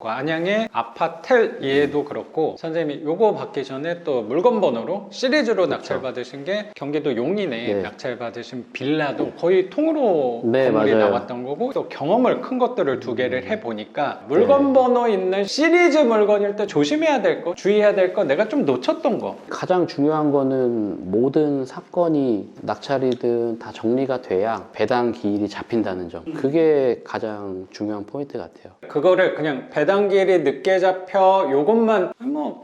안양의 아파텔 이에도 그렇고 선생님이 요거 받기 전에 또 물건 번호로 시리즈로 낙찰 받으신 게 경기도 용인에 네. 낙찰 받으신 빌라도 거의 통으로 네, 건물이 맞아요. 나왔던 거고, 또 경험을 큰 것들을 두 개를 해보니까 물건 번호 있는 시리즈 물건일 때 조심해야 될 거, 주의해야 될 거, 내가 좀 놓쳤던 거. 가장 중요한 거는 모든 사건이 낙찰이든 다 정리가 돼야 배당 기일이 잡힌다는 점. 그게 가장 중요한 포인트 같아요. 그거를 그냥 배당기일이 늦게 잡혀 요것만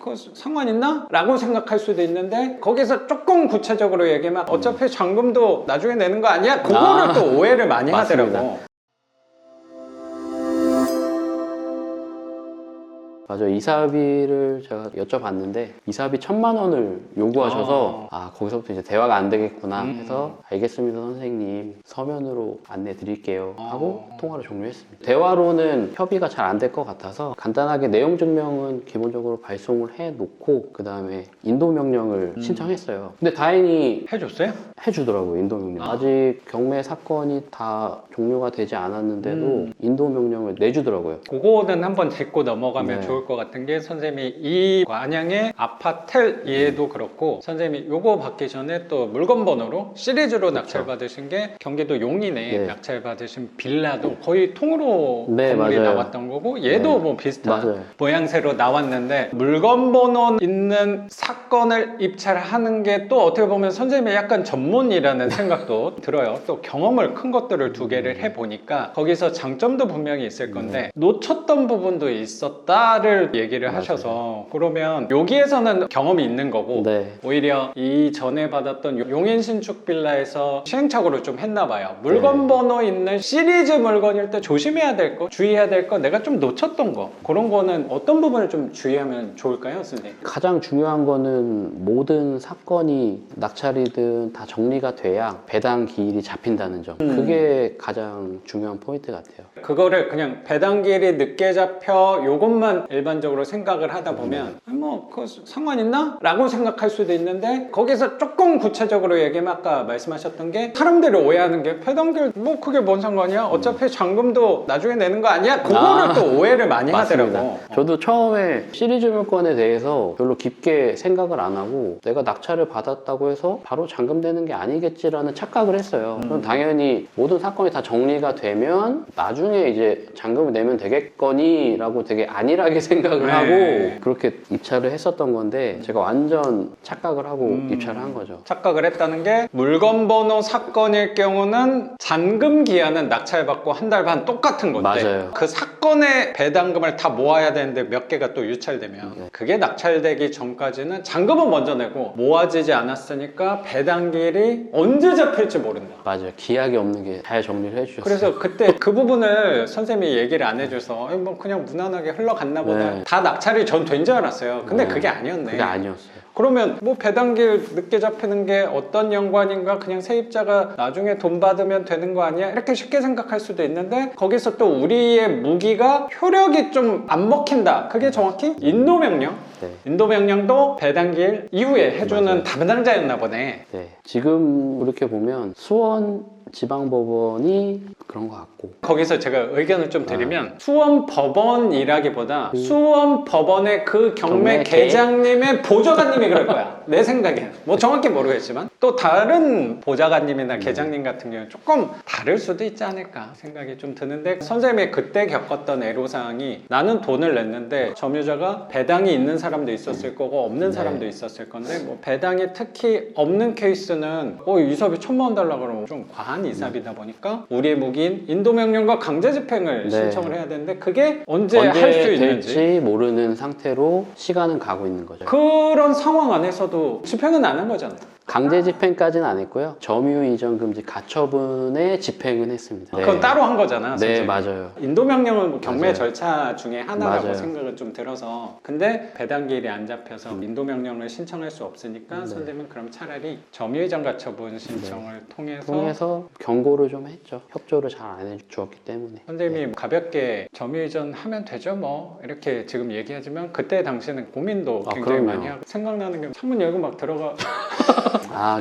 그 상관 있나? 라고 생각할 수도 있는데, 거기서 조금 구체적으로 얘기하면 어차피 잔금도 나중에 내는 거 아니야? 그거를 또 오해를 많이 맞습니다. 하더라고. 맞아요. 이사비를 제가 여쭤봤는데 이사비 1,000만 원을 요구하셔서 거기서부터 이제 대화가 안 되겠구나 해서 알겠습니다 선생님, 서면으로 안내 드릴게요 하고 통화를 종료했습니다. 대화로는 협의가 잘 안 될 것 같아서 간단하게 내용 증명은 기본적으로 발송을 해놓고 그 다음에 인도 명령을 신청했어요. 근데 다행히 해줬어요? 해주더라고요. 인도 명령. 아직 경매 사건이 다 종료가 되지 않았는데도 인도 명령을 내주더라고요. 그거는 한번 짚고 넘어가면 네. 좋을 것 같은 게, 선생님이 이 안양의 아파텔 이에도 그렇고 선생님이 요거 받기 전에 또 물건 번호로 시리즈로 낙찰 받으신 게 경기도 용인에 네. 낙찰 받으신 빌라도 거의 통으로 네, 건물이 맞아요. 나왔던 거고, 얘도 네. 뭐 비슷한 맞아요. 모양새로 나왔는데, 물건 번호 있는 사건을 입찰하는 게 또 어떻게 보면 선생님의 약간 전문이라는 생각도 들어요. 또 경험을 큰 것들을 두 개를 해보니까 거기서 장점도 분명히 있을 건데 놓쳤던 부분도 있었다를 얘기를 하셔서, 그러면 여기에서는 경험이 있는 거고 네. 오히려 이 전에 받았던 용인 신축 빌라에서 시행착오를 좀 했나 봐요. 물건 번호 있는 시리즈 물건일 때 조심해야 될 거, 주의해야 될 거, 내가 좀 놓쳤던 거, 그런 거는 어떤 부분을 좀 주의하면 좋을까요, 선생님? 가장 중요한 거는 모든 사건이 낙찰이든 다 정리가 돼야 배당 기일이 잡힌다는 점. 그게 가장 중요한 포인트 같아요. 그거를 그냥 배당기일이 늦게 잡혀 요것만 일반적으로 생각을 하다 보면 그 상관 있나? 라고 생각할 수도 있는데, 거기서 조금 구체적으로 얘기하면 아까 말씀하셨던 게, 사람들이 오해하는 게 배당기일 그게 뭔 상관이야? 어차피 잔금도 나중에 내는 거 아니야? 그거를 또 오해를 많이 맞습니다. 하더라고. 저도 처음에 시리즈 물건에 대해서 별로 깊게 생각을 안 하고 내가 낙찰을 받았다고 해서 바로 잔금되는 게 아니겠지라는 착각을 했어요. 그럼 당연히 모든 사건이 다 정리가 되면 나중에 이제 잔금을 내면 되겠거니 라고 되게 안일하게 생각을 하고 그렇게 입찰을 했었던 건데, 제가 완전 착각을 하고 입찰을 한 거죠. 착각을 했다는 게, 물건 번호 사건일 경우는 잔금 기한은 낙찰받고 한 달 반 똑같은 건데, 맞아요. 그 사건의 배당금을 다 모아야 되는데 몇 개가 또 유찰되면 그게 낙찰되기 전까지는 잔금은 먼저 내고 모아지지 않았으니까 배당기일이 언제 잡힐지 모른다. 맞아요. 기약이 없는 게 잘 정리를 해주셨어요. 그래서 그때 그 부분을 선생님이 얘기를 안 해줘서 그냥 무난하게 흘러갔나 보다. 다 낙찰이 전 된 줄 알았어요. 근데 그게 아니었네. 그게 아니었어요. 그러면 배당기일 늦게 잡히는 게 어떤 연관인가, 그냥 세입자가 나중에 돈 받으면 되는 거 아니야? 이렇게 쉽게 생각할 수도 있는데, 거기서 또 우리의 무기가 효력이 좀 안 먹힌다. 그게 정확히 인도명령. 네. 인도명령도 배당기일 이후에 해주는 담당자였나 보네. 네. 지금 이렇게 보면 수원 지방법원이 그런 것 같고, 거기서 제가 의견을 좀 드리면, 수원 법원이라기보다 수원 법원의 그 경매 계장님의 보좌관님이 그럴 거야. 내 생각에는. 뭐 정확히 모르겠지만 또 다른 보좌관님이나 계장님 같은 경우는 조금 다를 수도 있지 않을까 생각이 좀 드는데, 선생님이 그때 겪었던 애로사항이, 나는 돈을 냈는데 점유자가 배당이 있는 사람도 있었을 거고 없는 사람도 있었을 건데, 배당이 특히 없는 케이스는 이사비 1,000만 원 달라고 그러면 좀 과한 이사비다 보니까 우리의 무기인 인도명령과 강제집행을 신청을 해야 되는데, 그게 언제 할 수 있는지 될지 모르는 상태로 시간은 가고 있는 거죠. 그런 상황 안에서도 집행은 안 한 거잖아요. 강제 집행까지는 안 했고요. 점유 이전 금지 가처분의 집행은 했습니다. 그건 따로 한 거잖아. 네, 선생님. 맞아요. 인도명령은 뭐 경매 맞아요. 절차 중에 하나라고 맞아요. 생각을 좀 들어서, 근데 배당기일이 안 잡혀서 인도명령을 신청할 수 없으니까 선생님은 그럼 차라리 점유이전 가처분 신청을 통해서 경고를 좀 했죠. 협조를 잘 안 해주었기 때문에. 선생님이 가볍게 점유이전 하면 되죠 뭐 이렇게 지금 얘기하지만, 그때 당시에는 고민도 굉장히 그럼요. 많이 하고, 생각나는 게 창문 열고 막 들어가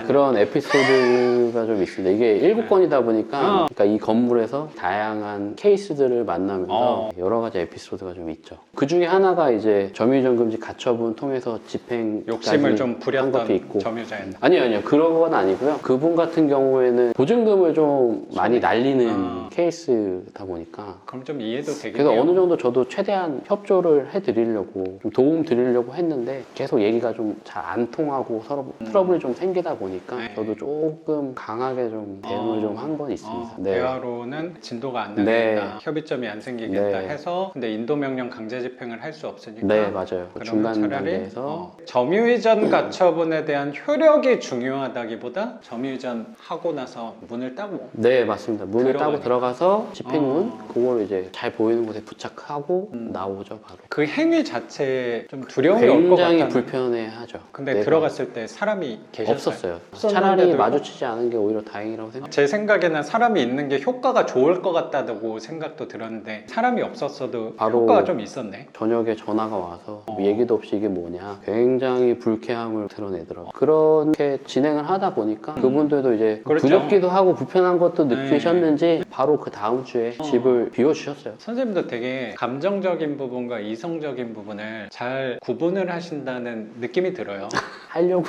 그런 에피소드가 좀 있습니다. 이게 7권이다 보니까 그러니까 이 건물에서 다양한 케이스들을 만나면서 여러 가지 에피소드가 좀 있죠. 그 중에 하나가 이제 점유이전 금지 가처분 통해서 집행 욕심을 좀 것도 부렸던 있고. 점유자였나? 아니요. 그런 건 아니고요. 그분 같은 경우에는 보증금을 좀 많이 날리는 케이스다 보니까 그럼 좀 이해도 되겠네요. 그래서 어느 정도 저도 최대한 협조를 해드리려고 좀 도움 드리려고 했는데 계속 얘기가 좀 잘 안 통하고 서로 트러블이 좀 생기다 보니까 네. 저도 조금 강하게 좀 대응을 좀 한 건 있습니다. 네. 대화로는 진도가 안 나겠다, 네. 협의점이 안 생기겠다 네. 해서 근데 인도명령 강제 집행을 할 수 없으니까 네, 맞아요. 그러면 중간 차라리 단계에서 점유이전 가처분에 대한 효력이 중요하다기보다 점유이전 하고 나서 문을 따고 네, 맞습니다. 문을 따고 들어가니까. 들어가서 집행문 그걸 이제 잘 보이는 곳에 부착하고 나오죠, 바로. 그 행위 자체에 좀 두려움이 올 것 굉장히 같다는. 불편해하죠. 근데 내가 들어갔을 때 사람이 계셨어요? 없었어요. 없었는데도 차라리 마주치지 않은 게 오히려 다행이라고 생각해요. 제 생각에는 사람이 있는 게 효과가 좋을 것 같다고 생각도 들었는데 사람이 없었어도 바로 효과가 좀 있었네. 저녁에 전화가 와서 얘기도 없이 이게 뭐냐 굉장히 불쾌함을 드러내더라고요. 그렇게 진행을 하다 보니까 그분들도 이제 그렇죠. 두렵기도 하고 불편한 것도 네. 느끼셨는지 바로 그 다음 주에 집을 비워주셨어요. 선생님도 되게 감정적인 부분과 이성적인 부분을 잘 구분을 하신다는 느낌이 들어요. 하려고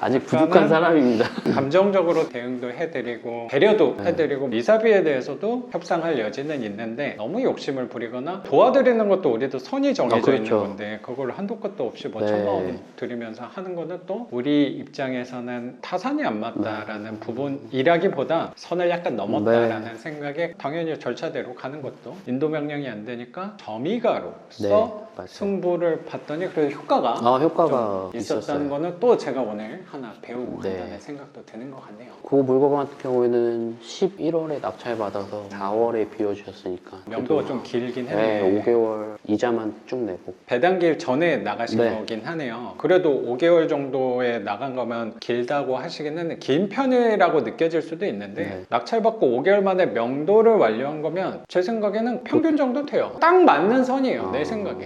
아직 부족한 사람입니다. 감정적으로 대응도 해드리고 배려도 해드리고 미사비에 대해서도 협상할 여지는 있는데 너무 욕심을 부리거나 도와드리는 것도 우리도 선이 정해져 그렇죠. 있는 건데 그걸 한도 끝도 없이 뭐 네. 1,000만 원 드리면서 하는 거는 또 우리 입장에서는 타산이 안 맞다라는 부분이라기보다 선을 약간 넘었다라는 생각에 당연히 절차대로 가는 것도 인도명령이 안 되니까 점의가로서 네, 맞아요. 승부를 봤더니 그래도 효과가 효과가 좀 있었다는 있었어요. 거는 또 제가 오늘 하나 배우고 네. 간다는 생각도 드는 것 같네요. 그 물건 같은 경우에는 11월에 낙찰받아서 4월에 비워주셨으니까 명도가 좀 길긴 했네. 네, 5개월 이자만 쭉 내고 배당기 전에 나가신 네. 거긴 하네요. 그래도 5개월 정도에 나간 거면 길다고 하시긴 했는데 긴 편이라고 느껴질 수도 있는데 네. 낙찰받고 5개월 만에 명도를 완료한 거면 제 생각에는 평균 정도 돼요. 딱 맞는 선이에요. 내 생각에.